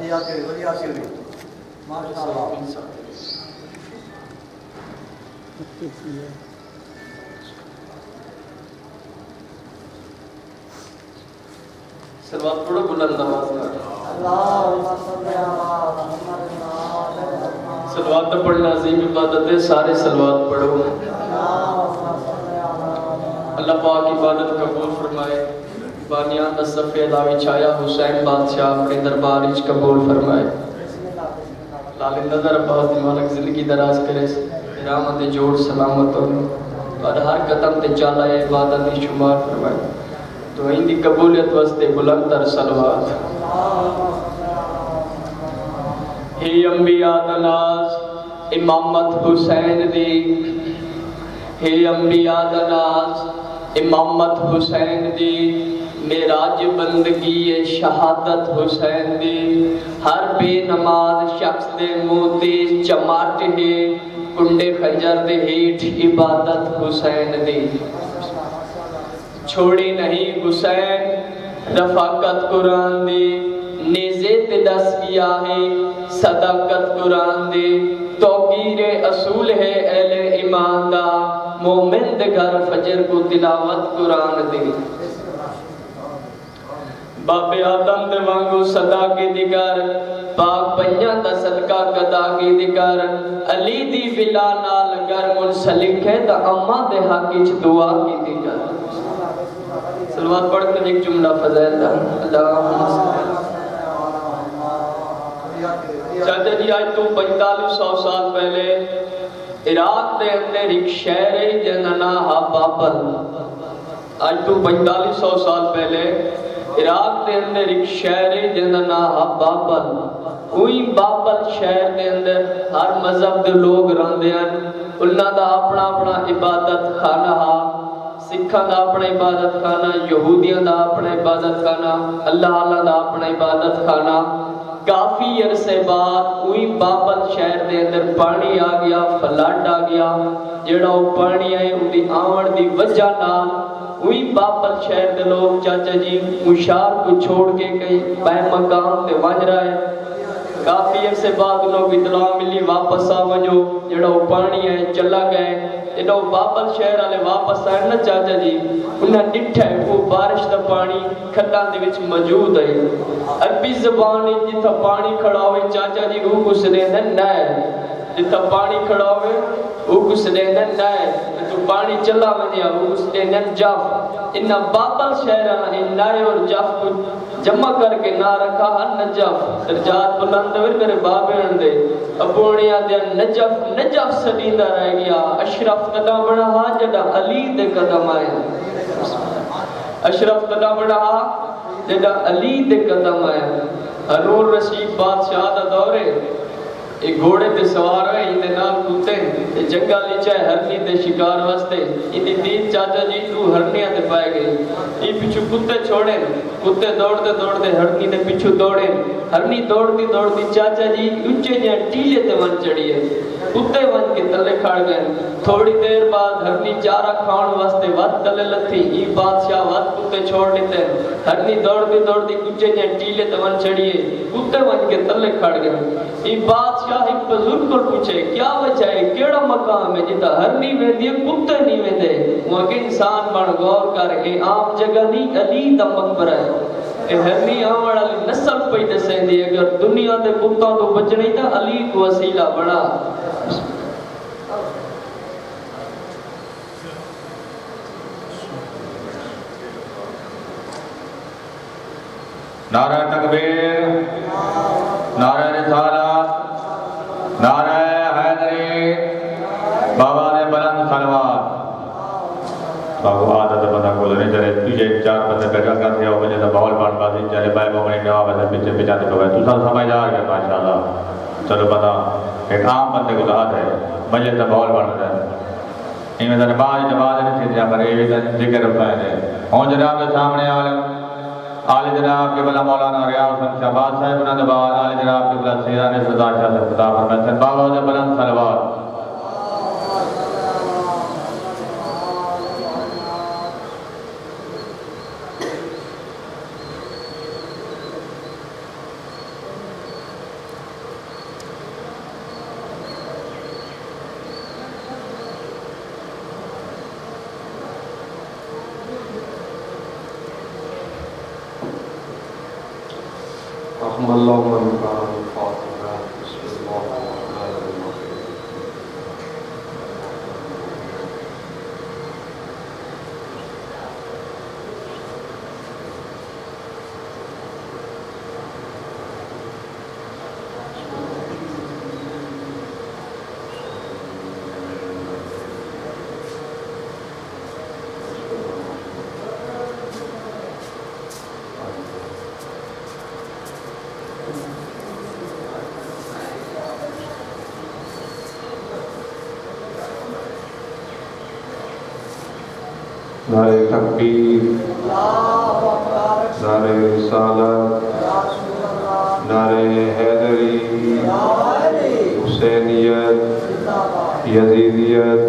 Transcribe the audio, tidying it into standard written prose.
سلوات پڑھو بلند آواز میں. سلوات پڑھنا عظیم عبادت ہے، سارے سلوات پڑھو. اللہ پاک عبادت قبول فرمائے. بانیان دا صفحہ لاوی چھایا حسین بادشاہ اپنے دربار اچ قبول فرمائے. لال نظر عباس دی مالک زندگی دراز کرے، رحمت جوڑ سلامت ہو اور ہر قدم تے چالا عبادت دی شمار فرمائے. تو ان دی قبولیت واسطے بلند تر صلوات. ہی انبیاء دا ناز امامت حسین دی، ہی انبیاء دا ناز امامت حسین دی، معراج بندگی شہادت حسین دی. ہر بے نماز شخص دے منہ تے چماٹ ہے، کنڈے خنجر دے ہیٹھ عبادت حسین دی. چھوڑی نہیں حسین رفاقت قرآن دی، نیزے تے دس کیا ہے صداقت قرآن دی. توقیر اصول ہے اہل ایمان دا، مومن دے گھر فجر کو تلاوت قرآن دی. باپ آدم دے وانگو صدا کی دگر، پاک پنجاں دا صدقہ قدا کی دگر. علی دی بلا نال گر منسلک ہے دا اماں دے حقی چ دعا کی دگر. سلوات پڑھ کر ایک جملہ فضائل دا. اللہم چاہتے جی آج تو 4500 سال پہلے عراق دے اندر ایک شہر ہے جنہا نام ہے بابل. آج تو 4500 سال پہلے عراق دے اندر ایک شہر ہے جنہا نام ہے بابل. وہی بابل شہر دے اندر ہر مذہب دے لوگ رہندے ہیں. انہاں دا اپنا اپنا عبادت خانہ ہا. سکھاں دا اپنا عبادت خانہ، یہودیاں دا اپنا عبادت خانہ، اللہ اللہ دا اپنا عبادت خانہ. کافی عرصے بعد وہی بابل شہر دے اندر پانی آ گیا، فلڈ آ گیا. جڑا وہ پانی آئے ان دی آمن دی وجہ نال وہی بابل شہر دے لوگ چاچا جی مشار کو چھوڑ کے کئی بے مقام تے ونج رہے. کافی عرصے بعد لوگ اطلاع ملی واپس آ ونجو، جڑا وہ پانی ہے چلا گئے. جڑا وہ بابل شہر والے واپس آئے نا چاچا جی، انہیں ڈٹھا ہے وہ بارش دا پانی کھڈاں دے وچ موجود ہے. عربی زبان جتھا پانی کھڑا ہوئے چاچا جی وہ کچھ دینا نہر. جتھا پانی کھڑا ہوئے وہ کچھ دینا نہر. جو پانی چلا ونیا وہ کچھ دینا جف. انہاں بابل شہراں نے نہر اور جف کو جمع کر کے نہ رکھا ہے نجف. درجات بلند ہوئے میرے بابے دے ابوڑیاں دے نجف نجف سدیندہ رہ گیا. اشرف قدم بڑھا جڑا علی دے قدم آئے. اشرف قدم بڑھا جڑا علی دے قدم آئے. ہارون رشید بادشاہ دا دورے ایک گھوڑے تے سوار ہوئے، ان دے نال کتے جنگل وچ ہرنی دے شکار واسطے. ان دی تین چاچا جی تو ہرنیاں تے پائے گئے. یہ پیچھو کتے چھوڑے، کتے دوڑتے دوڑتے ہرنی دے پیچھو دوڑے. ہرنی دوڑتی دوڑتی چاچا جی اونچے جہاں ٹیلے تے ون چڑھی ہے. کتے ون کے تلے کھڑ گئے. تھوڑی دیر بعد ہرنی چارہ کھاؤن واسطے ود تلے لتھی. یہ بادشاہ ود کتے چھوڑ لیتے. ہرنی دوڑتی دوڑتی اونچے جہاں ٹیلے تے ون چڑھی ہے. کتے ون کے تلے کھڑ گئے. یہ بادشاہ ایک بزرگ کو پوچھے کیا وجہ ہے، کیڑا مقام ہے جتا ہرنی ویندی کتے نہیں ویندے. وہ کہ انسان بن غور کر کے عام جگہ نہیں، علی دا مقبرہ ہے. ہرنی آمڑ علی نسل پہ دسیں دی اگر دنیا دے کتوں تو بچنی تا علی کو وسیلہ بڑا. نعرہ تکبیر، نعرہ رسالت، نعرہ حیدری. بابا نے بلند صلوات. بابا عادت بندہ کو نہیں چلے تجھے چار بندے بیٹھا کر دیا ہو مجھے تو بہول بان بازی چلے بھائی مومنی نواب ہے پیچھے پیچھے تو ہے تو سب سمجھ آ گیا ماشاءاللہ. چلو بتا ایک عام بندے کو ذات ہے مجھے تو بہول بان رہا ہے. ان میں نماز نہیں تھی جہاں پر یہ ذکر رفائے ہیں. ہوں جناب کے سامنے عالم آل جناب کے بلا مولانا ریاض حسن شہباز صاحب انہوں نے بعد آل جناب کے بلا سیدان سردار شاہ سے خطاب فرمائے. بابا نے بلند صلوات. رحم اللہ من کان الفاتحہ بسم اللہ الرحمن الرحیم نعرہ تکبیر، نعرہ رسالت، نعرہ حیدری، حسینیت، یزیدیت،